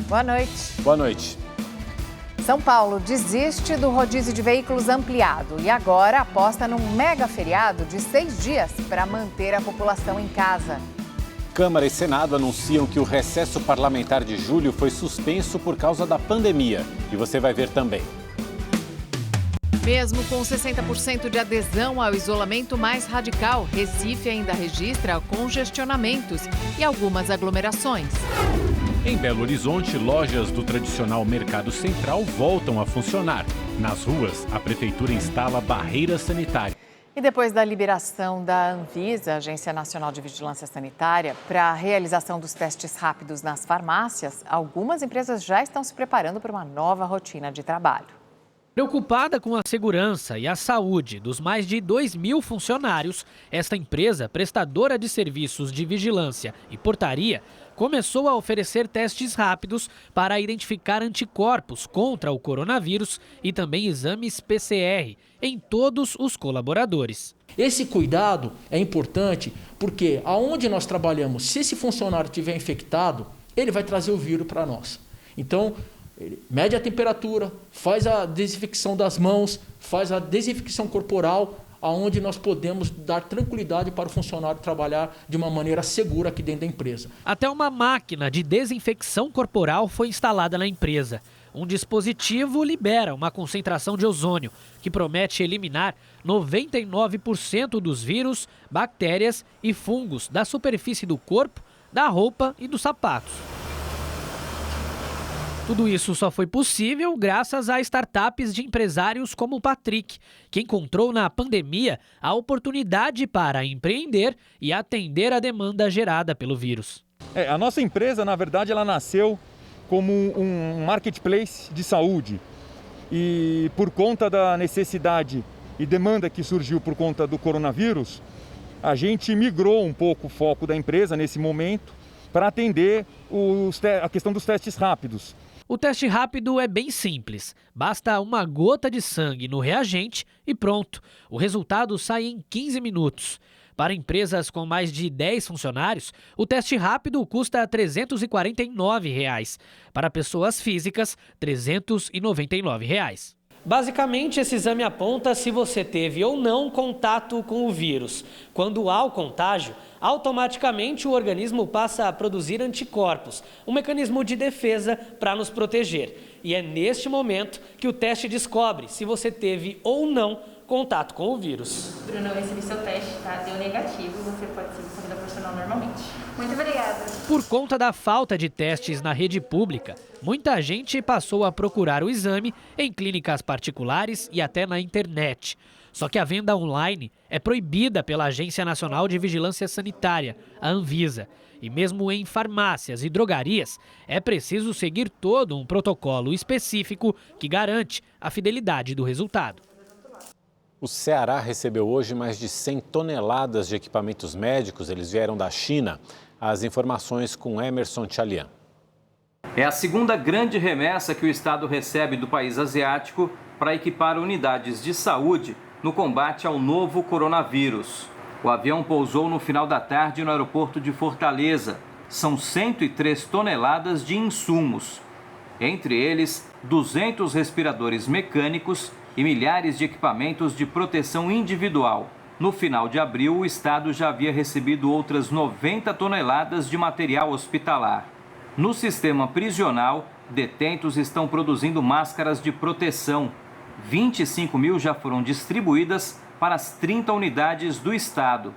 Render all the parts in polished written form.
Boa noite. Boa noite. São Paulo desiste do rodízio de veículos ampliado e agora aposta num mega feriado de 6 dias para manter a população em casa. Câmara e Senado anunciam que o recesso parlamentar de julho foi suspenso por causa da pandemia. E você vai ver também. Mesmo com 60% de adesão ao isolamento mais radical, Recife ainda registra congestionamentos e algumas aglomerações. Em Belo Horizonte, lojas do tradicional Mercado Central voltam a funcionar. Nas ruas, a prefeitura instala barreiras sanitárias. E depois da liberação da Anvisa, Agência Nacional de Vigilância Sanitária, para a realização dos testes rápidos nas farmácias, algumas empresas já estão se preparando para uma nova rotina de trabalho. Preocupada com a segurança e a saúde dos mais de 2.000 funcionários, esta empresa, prestadora de serviços de vigilância e portaria, começou a oferecer testes rápidos para identificar anticorpos contra o coronavírus e também exames PCR em todos os colaboradores. Esse cuidado é importante porque aonde nós trabalhamos, se esse funcionário estiver infectado, ele vai trazer o vírus para nós. Então, ele mede a temperatura, faz a desinfecção das mãos, faz a desinfecção corporal, aonde nós podemos dar tranquilidade para o funcionário trabalhar de uma maneira segura aqui dentro da empresa. Até uma máquina de desinfecção corporal foi instalada na empresa. Um dispositivo libera uma concentração de ozônio, que promete eliminar 99% dos vírus, bactérias e fungos da superfície do corpo, da roupa e dos sapatos. Tudo isso só foi possível graças a startups de empresários como o Patrick, que encontrou na pandemia a oportunidade para empreender e atender a demanda gerada pelo vírus. A nossa empresa, na verdade, ela nasceu como um marketplace de saúde. E por conta da necessidade e demanda que surgiu por conta do coronavírus, a gente migrou um pouco o foco da empresa nesse momento para atender a questão dos testes rápidos. O teste rápido é bem simples. Basta uma gota de sangue no reagente e pronto. O resultado sai em 15 minutos. Para empresas com mais de 10 funcionários, o teste rápido custa R$ 349. Para pessoas físicas, R$ 399. Basicamente, esse exame aponta se você teve ou não contato com o vírus. Quando há o contágio, automaticamente o organismo passa a produzir anticorpos, um mecanismo de defesa para nos proteger. E é neste momento que o teste descobre se você teve ou não contato com o vírus. Bruno, eu recebi seu teste, tá? Deu negativo, você pode seguir sua vida profissional normalmente. Muito obrigada. Por conta da falta de testes na rede pública, muita gente passou a procurar o exame em clínicas particulares e até na internet. Só que a venda online é proibida pela Agência Nacional de Vigilância Sanitária, a Anvisa. E mesmo em farmácias e drogarias, é preciso seguir todo um protocolo específico que garante a fidelidade do resultado. O Ceará recebeu hoje mais de 100 toneladas de equipamentos médicos. Eles vieram da China. As informações com Emerson Tchalian. É a segunda grande remessa que o estado recebe do país asiático para equipar unidades de saúde no combate ao novo coronavírus. O avião pousou no final da tarde no aeroporto de Fortaleza. São 103 toneladas de insumos. Entre eles, 200 respiradores mecânicos e milhares de equipamentos de proteção individual. No final de abril, o estado já havia recebido outras 90 toneladas de material hospitalar. No sistema prisional, detentos estão produzindo máscaras de proteção. 25 mil já foram distribuídas para as 30 unidades do estado.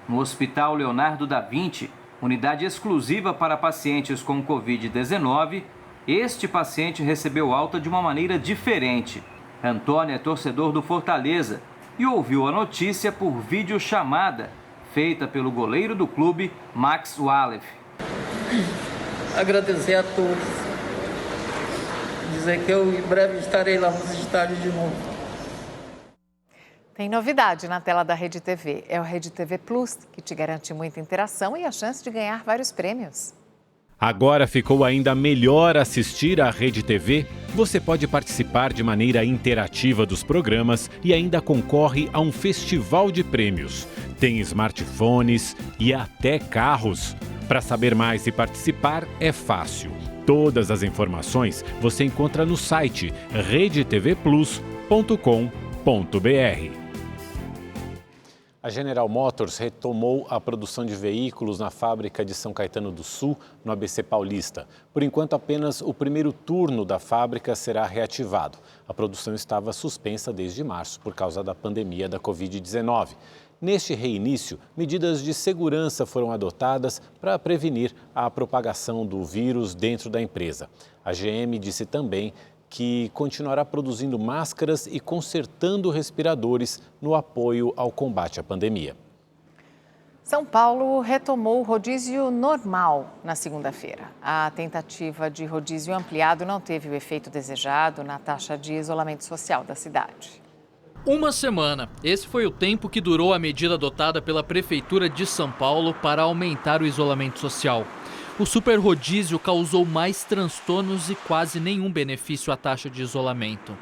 No Hospital Leonardo da Vinci, unidade exclusiva para pacientes com Covid-19, este paciente recebeu alta de uma maneira diferente. Antônio é torcedor do Fortaleza e ouviu a notícia por videochamada feita pelo goleiro do clube, Max Wallef. Agradecer a todos. Dizer que eu em breve estarei lá nos estádios de novo. Tem novidade na tela da Rede TV. É o Rede TV Plus, que te garante muita interação e a chance de ganhar vários prêmios. Agora ficou ainda melhor assistir à Rede TV. Você pode participar de maneira interativa dos programas e ainda concorre a um festival de prêmios. Tem smartphones e até carros. Para saber mais e participar é fácil. Todas as informações você encontra no site redetvplus.com.br. A General Motors retomou a produção de veículos na fábrica de São Caetano do Sul, no ABC Paulista. Por enquanto, apenas o primeiro turno da fábrica será reativado. A produção estava suspensa desde março por causa da pandemia da Covid-19. Neste reinício, medidas de segurança foram adotadas para prevenir a propagação do vírus dentro da empresa. A GM disse também que continuará produzindo máscaras e consertando respiradores no apoio ao combate à pandemia. São Paulo retomou o rodízio normal na segunda-feira. A tentativa de rodízio ampliado não teve o efeito desejado na taxa de isolamento social da cidade. Uma semana. Esse foi o tempo que durou a medida adotada pela Prefeitura de São Paulo para aumentar o isolamento social. O super rodízio causou mais transtornos e quase nenhum benefício à taxa de isolamento.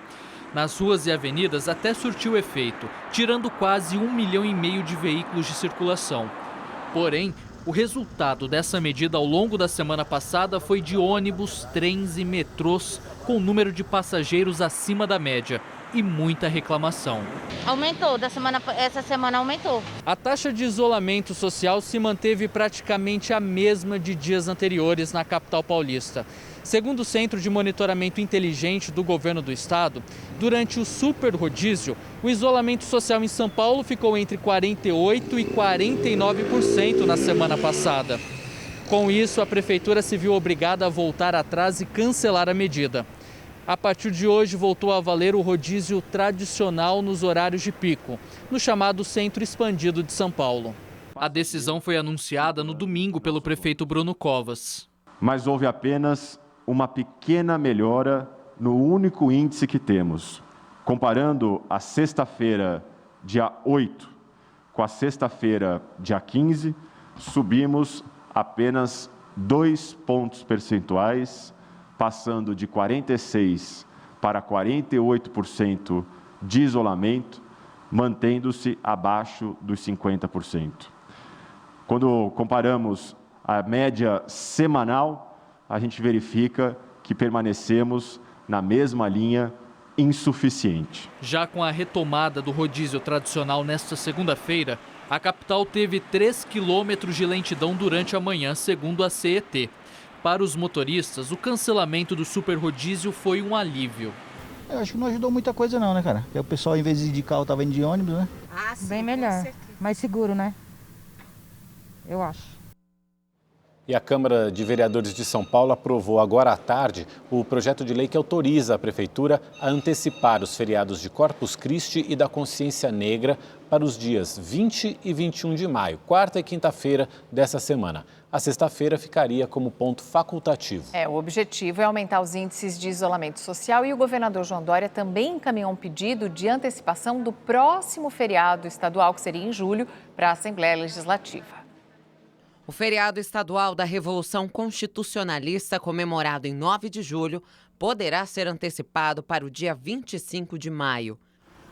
Nas ruas e avenidas até surtiu efeito, tirando quase 1,5 milhão de veículos de circulação. Porém, o resultado dessa medida ao longo da semana passada foi de ônibus, trens e metrôs com número de passageiros acima da média e muita reclamação. Aumentou, essa semana aumentou. A taxa de isolamento social se manteve praticamente a mesma de dias anteriores na capital paulista. Segundo o Centro de Monitoramento Inteligente do Governo do Estado, durante o super rodízio, o isolamento social em São Paulo ficou entre 48% e 49% na semana passada. Com isso, a Prefeitura se viu obrigada a voltar atrás e cancelar a medida. A partir de hoje, voltou a valer o rodízio tradicional nos horários de pico, no chamado Centro Expandido de São Paulo. A decisão foi anunciada no domingo pelo prefeito Bruno Covas. Mas houve apenas uma pequena melhora no único índice que temos. Comparando a sexta-feira, dia 8, com a sexta-feira, dia 15, subimos apenas 2 pontos percentuais, passando de 46% para 48% de isolamento, mantendo-se abaixo dos 50%. Quando comparamos a média semanal, a gente verifica que permanecemos na mesma linha insuficiente. Já com a retomada do rodízio tradicional nesta segunda-feira, a capital teve 3 quilômetros de lentidão durante a manhã, segundo a CET. Para os motoristas, o cancelamento do super rodízio foi um alívio. Eu acho que não ajudou muita coisa não, né, cara? Porque o pessoal, em vez de ir de carro, estava indo de ônibus, né? Ah, sim, bem melhor, mais seguro, né? Eu acho. E a Câmara de Vereadores de São Paulo aprovou agora à tarde o projeto de lei que autoriza a Prefeitura a antecipar os feriados de Corpus Christi e da Consciência Negra para os dias 20 e 21 de maio, quarta e quinta-feira dessa semana. A sexta-feira ficaria como ponto facultativo. O objetivo é aumentar os índices de isolamento social e o governador João Dória também encaminhou um pedido de antecipação do próximo feriado estadual, que seria em julho, para a Assembleia Legislativa. O feriado estadual da Revolução Constitucionalista, comemorado em 9 de julho, poderá ser antecipado para o dia 25 de maio.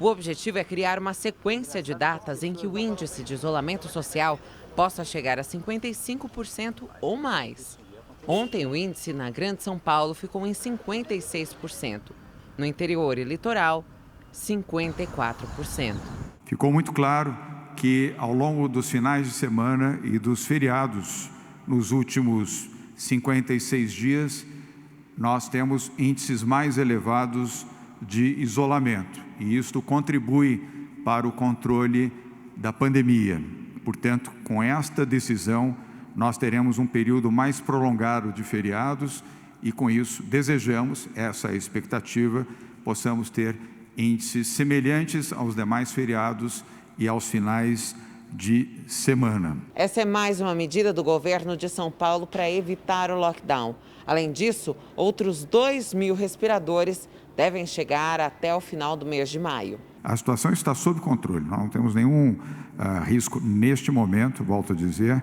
O objetivo é criar uma sequência de datas em que o índice de isolamento social possa chegar a 55% ou mais. Ontem, o índice na Grande São Paulo ficou em 56%. No interior e litoral, 54%. Ficou muito claro que ao longo dos finais de semana e dos feriados, nos últimos 56 dias, nós temos índices mais elevados de isolamento. E isto contribui para o controle da pandemia. Portanto, com esta decisão, nós teremos um período mais prolongado de feriados e, com isso, desejamos, essa é a expectativa, possamos ter índices semelhantes aos demais feriados e aos finais de semana. Essa é mais uma medida do governo de São Paulo para evitar o lockdown. Além disso, outros 2.000 respiradores devem chegar até o final do mês de maio. A situação está sob controle, nós não temos nenhum risco neste momento, volto a dizer,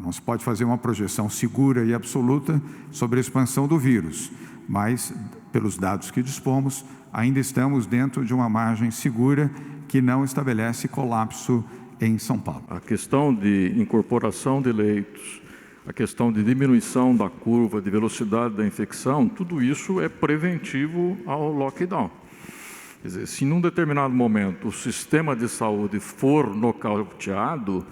não se pode fazer uma projeção segura e absoluta sobre a expansão do vírus, mas, pelos dados que dispomos, ainda estamos dentro de uma margem segura que não estabelece colapso em São Paulo. A questão de incorporação de leitos a questão de diminuição da curva de velocidade da infecção, tudo isso é preventivo ao lockdown. Quer dizer, se num determinado momento o sistema de saúde for nocauteado,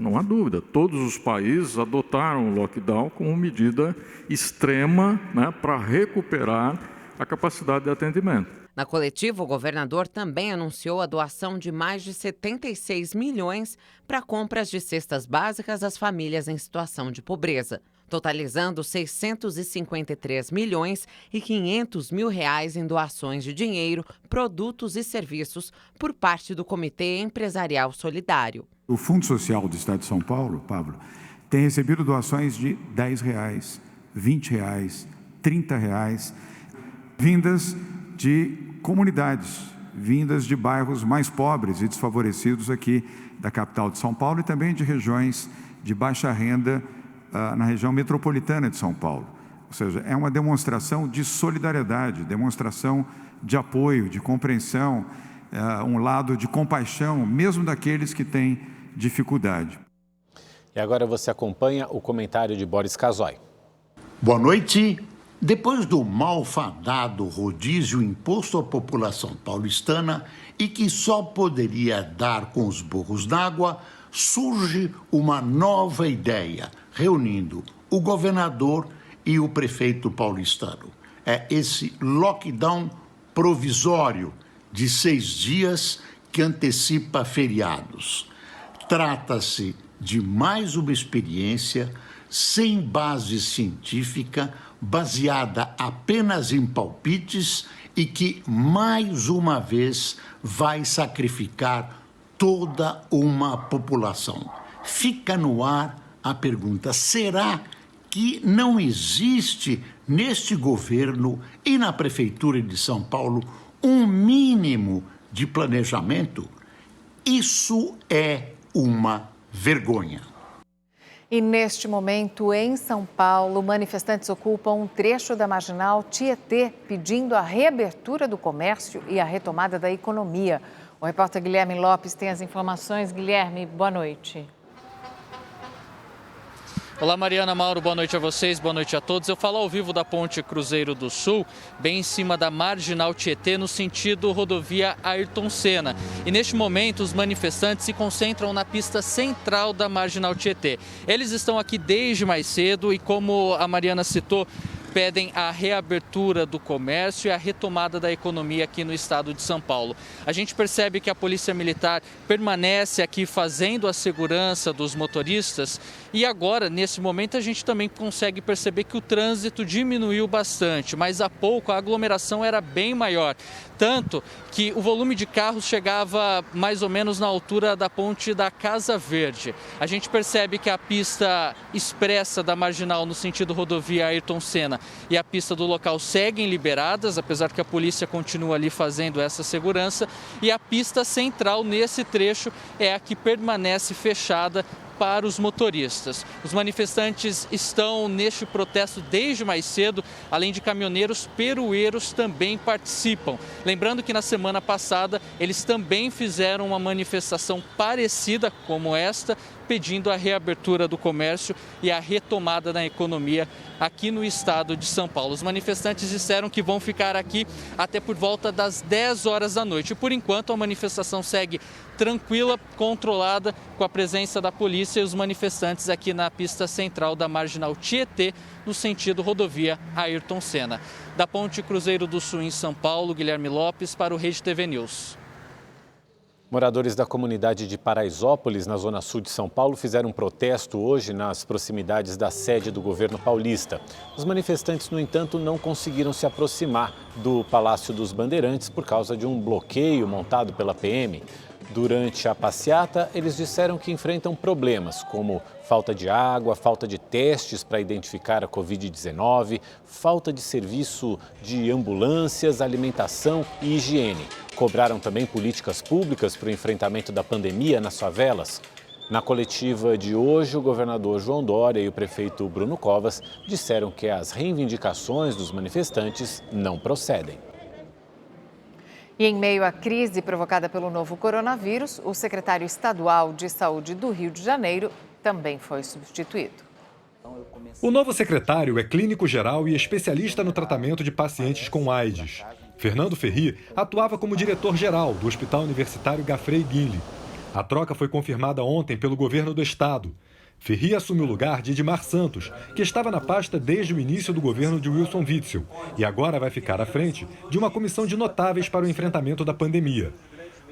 não há dúvida, todos os países adotaram o lockdown como medida extrema, né, para recuperar a capacidade de atendimento. Na coletiva, o governador também anunciou a doação de mais de 76 milhões para compras de cestas básicas às famílias em situação de pobreza, totalizando 653 milhões e 500 mil reais em doações de dinheiro, produtos e serviços por parte do Comitê Empresarial Solidário. O Fundo Social do Estado de São Paulo, Pablo, tem recebido doações de R$10, R$20, R$30, vindas de comunidades, vindas de bairros mais pobres e desfavorecidos aqui da capital de São Paulo e também de regiões de baixa renda na região metropolitana de São Paulo. Ou seja, é uma demonstração de solidariedade, demonstração de apoio, de compreensão, um lado de compaixão, mesmo daqueles que têm dificuldade. E agora você acompanha o comentário de Boris Casoy. Boa noite. Depois do malfadado rodízio imposto à população paulistana e que só poderia dar com os burros d'água, surge uma nova ideia, reunindo o governador e o prefeito paulistano. É esse lockdown provisório de 6 dias que antecipa feriados. Trata-se de mais uma experiência sem base científica, baseada apenas em palpites e que, mais uma vez, vai sacrificar toda uma população. Fica no ar a pergunta: será que não existe neste governo e na Prefeitura de São Paulo um mínimo de planejamento? Isso é uma vergonha. E neste momento, em São Paulo, manifestantes ocupam um trecho da Marginal Tietê, pedindo a reabertura do comércio e a retomada da economia. O repórter Guilherme Lopes tem as informações. Guilherme, boa noite. Olá, Mariana, Mauro, boa noite a vocês, boa noite a todos. Eu falo ao vivo da Ponte Cruzeiro do Sul, bem em cima da Marginal Tietê, no sentido rodovia Ayrton Senna. E neste momento, os manifestantes se concentram na pista central da Marginal Tietê. Eles estão aqui desde mais cedo e, como a Mariana citou, pedem a reabertura do comércio e a retomada da economia aqui no estado de São Paulo. A gente percebe que a Polícia Militar permanece aqui fazendo a segurança dos motoristas e agora, nesse momento, a gente também consegue perceber que o trânsito diminuiu bastante, mas há pouco a aglomeração era bem maior, tanto que o volume de carros chegava mais ou menos na altura da ponte da Casa Verde. A gente percebe que a pista expressa da Marginal no sentido rodovia Ayrton Senna e a pista do local seguem liberadas, apesar que a polícia continua ali fazendo essa segurança, e a pista central nesse trecho é a que permanece fechada para os motoristas. Os manifestantes estão neste protesto desde mais cedo, além de caminhoneiros, perueiros também participam. Lembrando que na semana passada eles também fizeram uma manifestação parecida como esta, pedindo a reabertura do comércio e a retomada da economia aqui no estado de São Paulo. Os manifestantes disseram que vão ficar aqui até por volta das 10 horas da noite. Por enquanto, a manifestação segue tranquila, controlada, com a presença da polícia e os manifestantes aqui na pista central da Marginal Tietê, no sentido rodovia Ayrton Senna. Da Ponte Cruzeiro do Sul, em São Paulo, Guilherme Lopes, para o Rede TV News. Moradores da comunidade de Paraisópolis, na zona sul de São Paulo, fizeram um protesto hoje nas proximidades da sede do governo paulista. Os manifestantes, no entanto, não conseguiram se aproximar do Palácio dos Bandeirantes por causa de um bloqueio montado pela PM. Durante a passeata, eles disseram que enfrentam problemas como falta de água, falta de testes para identificar a Covid-19, falta de serviço de ambulâncias, alimentação e higiene. Cobraram também políticas públicas para o enfrentamento da pandemia nas favelas. Na coletiva de hoje, o governador João Dória e o prefeito Bruno Covas disseram que as reivindicações dos manifestantes não procedem. E em meio à crise provocada pelo novo coronavírus, o secretário estadual de Saúde do Rio de Janeiro também foi substituído. O novo secretário é clínico geral e especialista no tratamento de pacientes com AIDS. Fernando Ferri atuava como diretor-geral do Hospital Universitário Gafrey Guinle. A troca foi confirmada ontem pelo governo do estado. Ferri assumiu o lugar de Edmar Santos, que estava na pasta desde o início do governo de Wilson Witzel, e agora vai ficar à frente de uma comissão de notáveis para o enfrentamento da pandemia.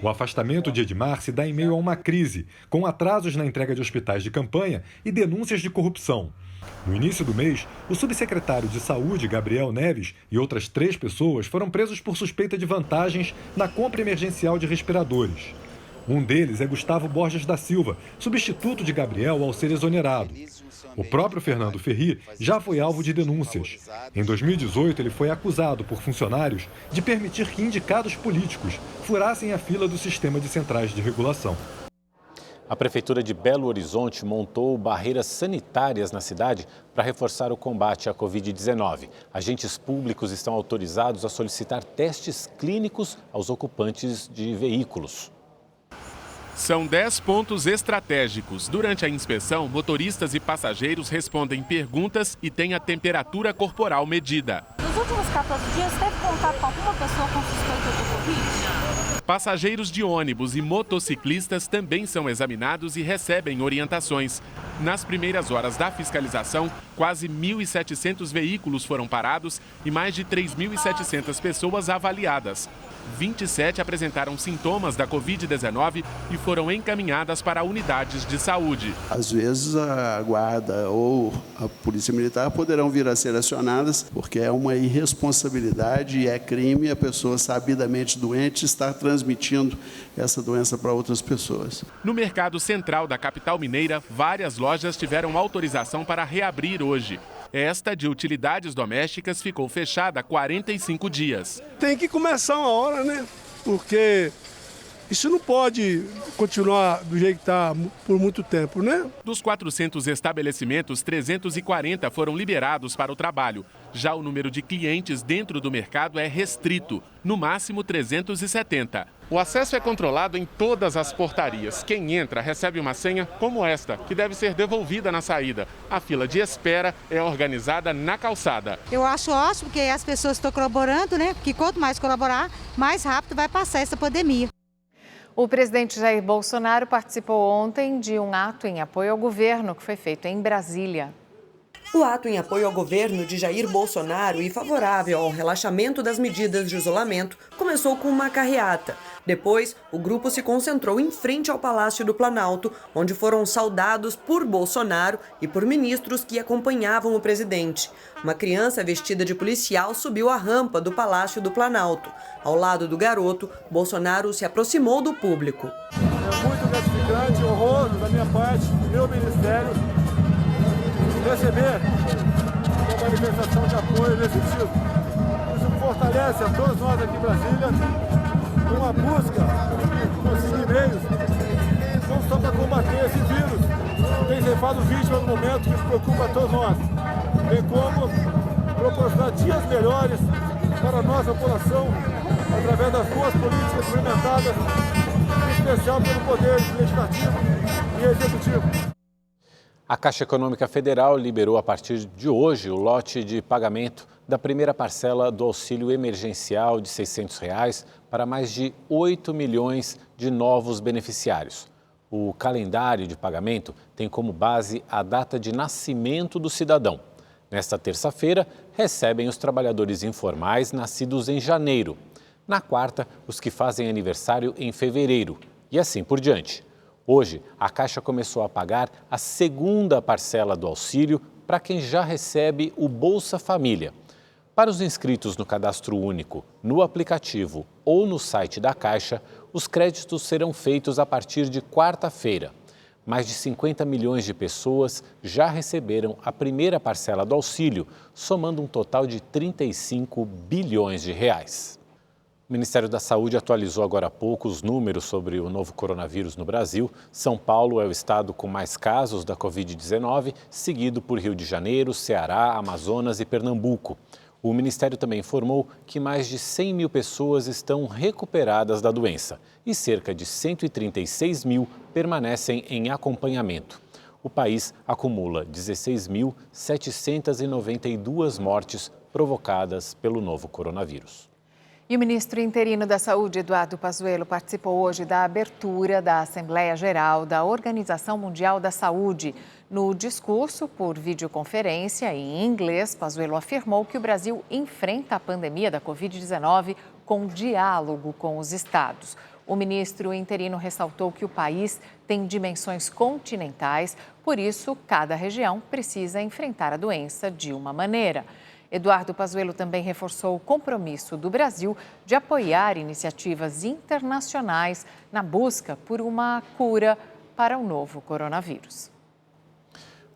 O afastamento de Edmar se dá em meio a uma crise, com atrasos na entrega de hospitais de campanha e denúncias de corrupção. No início do mês, o subsecretário de Saúde, Gabriel Neves, e outras 3 pessoas foram presos por suspeita de vantagens na compra emergencial de respiradores. Um deles é Gustavo Borges da Silva, substituto de Gabriel ao ser exonerado. O próprio Fernando Ferri já foi alvo de denúncias. Em 2018, ele foi acusado por funcionários de permitir que indicados políticos furassem a fila do sistema de centrais de regulação. A Prefeitura de Belo Horizonte montou barreiras sanitárias na cidade para reforçar o combate à Covid-19. Agentes públicos estão autorizados a solicitar testes clínicos aos ocupantes de veículos. São 10 pontos estratégicos. Durante a inspeção, motoristas e passageiros respondem perguntas e têm a temperatura corporal medida. Nos últimos 14 dias, teve contato com alguma pessoa com suspeita de Covid? Passageiros de ônibus e motociclistas também são examinados e recebem orientações. Nas primeiras horas da fiscalização, quase 1.700 veículos foram parados e mais de 3.700 pessoas avaliadas. 27 apresentaram sintomas da Covid-19 e foram encaminhadas para unidades de saúde. Às vezes a guarda ou a polícia militar poderão vir a ser acionadas porque é uma irresponsabilidade e é crime a pessoa sabidamente doente estar transmitindo essa doença para outras pessoas. No mercado central da capital mineira, várias lojas tiveram autorização para reabrir hoje. Esta, de utilidades domésticas, ficou fechada há 45 dias. Tem que começar uma hora, né? Porque isso não pode continuar do jeito que está por muito tempo, né? Dos 400 estabelecimentos, 340 foram liberados para o trabalho. Já o número de clientes dentro do mercado é restrito, no máximo 370. O acesso é controlado em todas as portarias. Quem entra recebe uma senha como esta, que deve ser devolvida na saída. A fila de espera é organizada na calçada. Eu acho ótimo que as pessoas estão colaborando, né? Que quanto mais colaborar, mais rápido vai passar essa pandemia. O presidente Jair Bolsonaro participou ontem de um ato em apoio ao governo que foi feito em Brasília. O ato em apoio ao governo de Jair Bolsonaro e favorável ao relaxamento das medidas de isolamento começou com uma carreata. Depois, o grupo se concentrou em frente ao Palácio do Planalto, onde foram saudados por Bolsonaro e por ministros que acompanhavam o presidente. Uma criança vestida de policial subiu a rampa do Palácio do Planalto. Ao lado do garoto, Bolsonaro se aproximou do público. É muito gratificante, honroso da minha parte, do meu ministério, receber uma manifestação de apoio nesse sentido. Isso fortalece a todos nós aqui em Brasília uma busca de conseguir meios, não só para combater esse vírus, que tem levado vítima no momento que preocupa a todos nós, bem como proporcionar dias melhores para a nossa população, através das boas políticas implementadas, em especial pelo Poder Legislativo e Executivo. A Caixa Econômica Federal liberou a partir de hoje o lote de pagamento da primeira parcela do auxílio emergencial de R$ 600 para mais de 8 milhões de novos beneficiários. O calendário de pagamento tem como base a data de nascimento do cidadão. Nesta terça-feira, recebem os trabalhadores informais nascidos em janeiro. Na quarta, os que fazem aniversário em fevereiro. E assim por diante. Hoje, a Caixa começou a pagar a segunda parcela do auxílio para quem já recebe o Bolsa Família. Para os inscritos no Cadastro Único, no aplicativo ou no site da Caixa, os créditos serão feitos a partir de quarta-feira. Mais de 50 milhões de pessoas já receberam a primeira parcela do auxílio, somando um total de 35 bilhões de reais. O Ministério da Saúde atualizou agora há pouco os números sobre o novo coronavírus no Brasil. São Paulo é o estado com mais casos da Covid-19, seguido por Rio de Janeiro, Ceará, Amazonas e Pernambuco. O Ministério também informou que mais de 100 mil pessoas estão recuperadas da doença e cerca de 136 mil permanecem em acompanhamento. o país acumula 16.792 mortes provocadas pelo novo coronavírus. E o ministro interino da Saúde, Eduardo Pazuello, participou hoje da abertura da Assembleia Geral da Organização Mundial da Saúde. No discurso por videoconferência em inglês, Pazuello afirmou que o Brasil enfrenta a pandemia da Covid-19 com diálogo com os estados. O ministro interino ressaltou que o país tem dimensões continentais, por isso, cada região precisa enfrentar a doença de uma maneira. Eduardo Pazuello também reforçou o compromisso do Brasil de apoiar iniciativas internacionais na busca por uma cura para o novo coronavírus.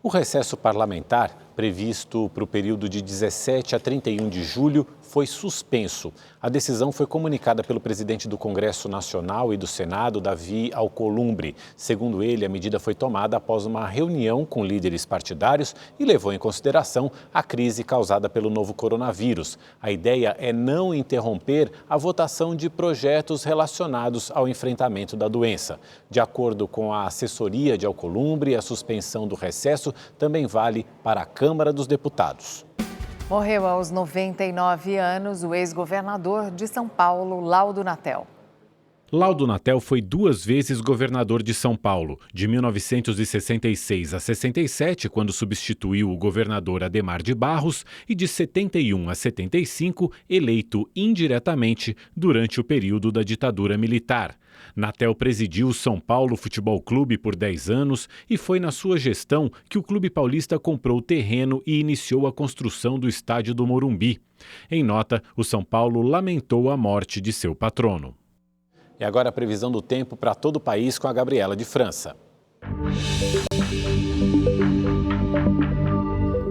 O recesso parlamentar, previsto para o período de 17 a 31 de julho, foi suspenso. A decisão foi comunicada pelo presidente do Congresso Nacional e do Senado, Davi Alcolumbre. Segundo ele, a medida foi tomada após uma reunião com líderes partidários e levou em consideração a crise causada pelo novo coronavírus. A ideia é não interromper a votação de projetos relacionados ao enfrentamento da doença. De acordo com a assessoria de Alcolumbre, a suspensão do recesso também vale para a Câmara dos Deputados. Morreu aos 99 anos o ex-governador de São Paulo, Laudo Natel. Laudo Natel foi 2 vezes governador de São Paulo, de 1966 a 67, quando substituiu o governador Adhemar de Barros, e de 71 a 75, eleito indiretamente durante o período da ditadura militar. Natel presidiu o São Paulo Futebol Clube por 10 anos e foi na sua gestão que o Clube Paulista comprou o terreno e iniciou a construção do estádio do Morumbi. Em nota, o São Paulo lamentou a morte de seu patrono. E agora a previsão do tempo para todo o país com a Gabriela de França.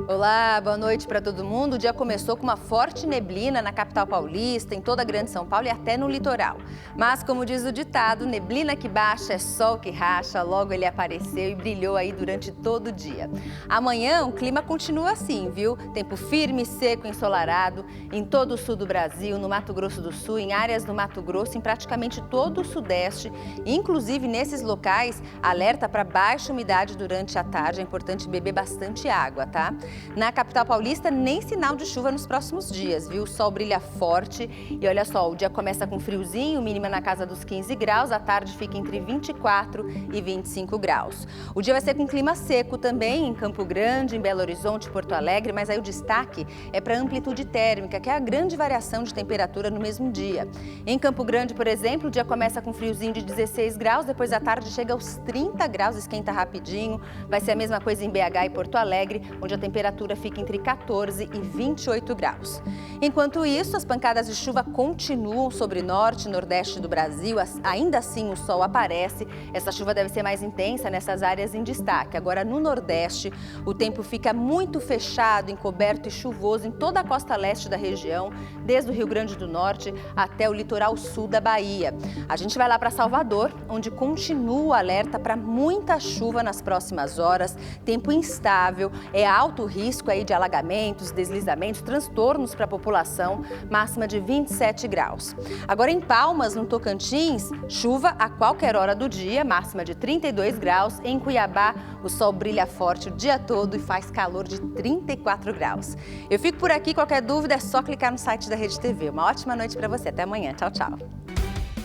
Olá, boa noite para todo mundo. O dia começou com uma forte neblina na capital paulista, em toda a Grande São Paulo e até no litoral. Mas, como diz o ditado, neblina que baixa é sol que racha, logo ele apareceu e brilhou aí durante todo o dia. Amanhã o clima continua assim, viu? Tempo firme, seco, ensolarado em todo o sul do Brasil, no Mato Grosso do Sul, em áreas do Mato Grosso, em praticamente todo o sudeste. Inclusive, nesses locais, alerta para baixa umidade durante a tarde. É importante beber bastante água, tá? Na capital paulista, nem sinal de chuva nos próximos dias, viu? O sol brilha forte e olha só, o dia começa com friozinho, mínima na casa dos 15 graus, à tarde fica entre 24 e 25 graus. O dia vai ser com clima seco também em Campo Grande, em Belo Horizonte, Porto Alegre, mas aí o destaque é para a amplitude térmica, que é a grande variação de temperatura no mesmo dia. Em Campo Grande, por exemplo, o dia começa com friozinho de 16 graus, depois à tarde chega aos 30 graus, esquenta rapidinho. Vai ser a mesma coisa em BH e Porto Alegre, onde a temperatura fica entre 14 e 28 graus. Enquanto isso, as pancadas de chuva continuam sobre norte e nordeste do Brasil. Ainda assim, o sol aparece. Essa chuva deve ser mais intensa nessas áreas em destaque. Agora, no nordeste, o tempo fica muito fechado, encoberto e chuvoso em toda a costa leste da região, desde o Rio Grande do Norte até o litoral sul da Bahia. A gente vai lá para Salvador, onde continua o alerta para muita chuva nas próximas horas. Tempo instável, é alto risco aí de alagamentos, deslizamentos, transtornos para a população, máxima de 27 graus. Agora em Palmas, no Tocantins, chuva a qualquer hora do dia, máxima de 32 graus. Em Cuiabá, o sol brilha forte o dia todo e faz calor de 34 graus. Eu fico por aqui, qualquer dúvida é só clicar no site da Rede TV. Uma ótima noite para você, até amanhã. Tchau, tchau.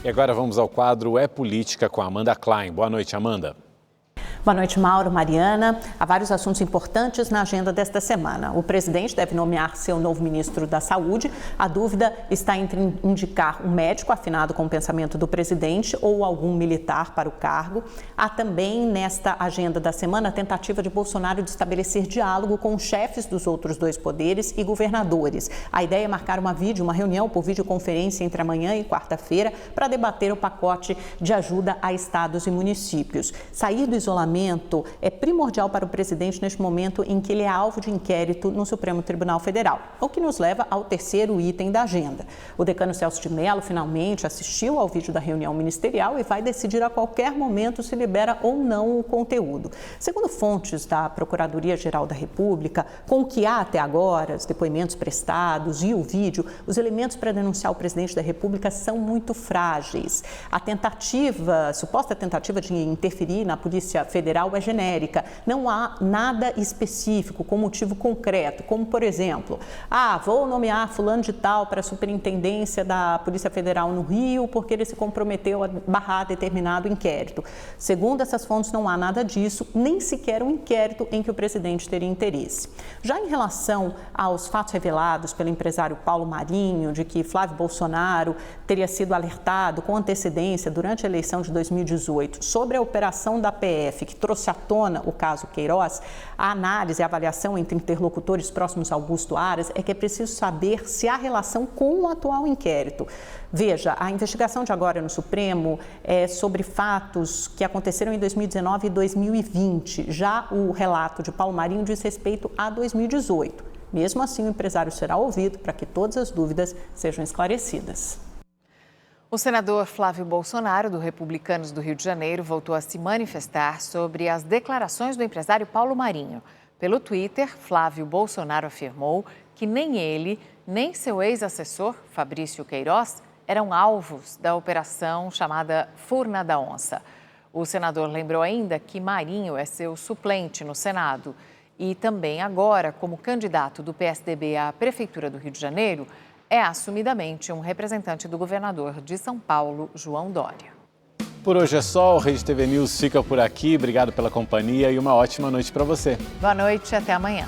E agora vamos ao quadro É Política com a Amanda Klein. Boa noite, Amanda. Boa noite, Mauro, Mariana. Há vários assuntos importantes na agenda desta semana. O presidente deve nomear seu novo ministro da Saúde. A dúvida está entre indicar um médico afinado com o pensamento do presidente ou algum militar para o cargo. Há também, nesta agenda da semana, a tentativa de Bolsonaro de estabelecer diálogo com os chefes dos outros 2 poderes e governadores. A ideia é marcar uma reunião por videoconferência entre amanhã e quarta-feira para debater o pacote de ajuda a estados e municípios. Sair do isolamento é primordial para o presidente neste momento em que ele é alvo de inquérito no Supremo Tribunal Federal, o que nos leva ao terceiro item da agenda. O decano Celso de Mello finalmente assistiu ao vídeo da reunião ministerial e vai decidir a qualquer momento se libera ou não o conteúdo. Segundo fontes da Procuradoria-Geral da República, com o que há até agora, os depoimentos prestados e o vídeo, os elementos para denunciar o presidente da República são muito frágeis. A suposta tentativa de interferir na Polícia Federal Federal é genérica. Não há nada específico, com motivo concreto, como, por exemplo, vou nomear fulano de tal para a superintendência da Polícia Federal no Rio porque ele se comprometeu a barrar determinado inquérito. Segundo essas fontes, não há nada disso, nem sequer um inquérito em que o presidente teria interesse. Já em relação aos fatos revelados pelo empresário Paulo Marinho, de que Flávio Bolsonaro teria sido alertado com antecedência durante a eleição de 2018 sobre a operação da PF que trouxe à tona o caso Queiroz, a análise e a avaliação entre interlocutores próximos ao Augusto Aras é que é preciso saber se há relação com o atual inquérito. Veja, a investigação de agora no Supremo é sobre fatos que aconteceram em 2019 e 2020. Já o relato de Paulo Marinho diz respeito a 2018. Mesmo assim, o empresário será ouvido para que todas as dúvidas sejam esclarecidas. O senador Flávio Bolsonaro, do Republicanos do Rio de Janeiro, voltou a se manifestar sobre as declarações do empresário Paulo Marinho. Pelo Twitter, Flávio Bolsonaro afirmou que nem ele, nem seu ex-assessor, Fabrício Queiroz, eram alvos da operação chamada Furna da Onça. O senador lembrou ainda que Marinho é seu suplente no Senado e também agora, como candidato do PSDB à Prefeitura do Rio de Janeiro, é assumidamente um representante do governador de São Paulo, João Dória. Por hoje é só, o Rede TV News fica por aqui. Obrigado pela companhia e uma ótima noite para você. Boa noite e até amanhã.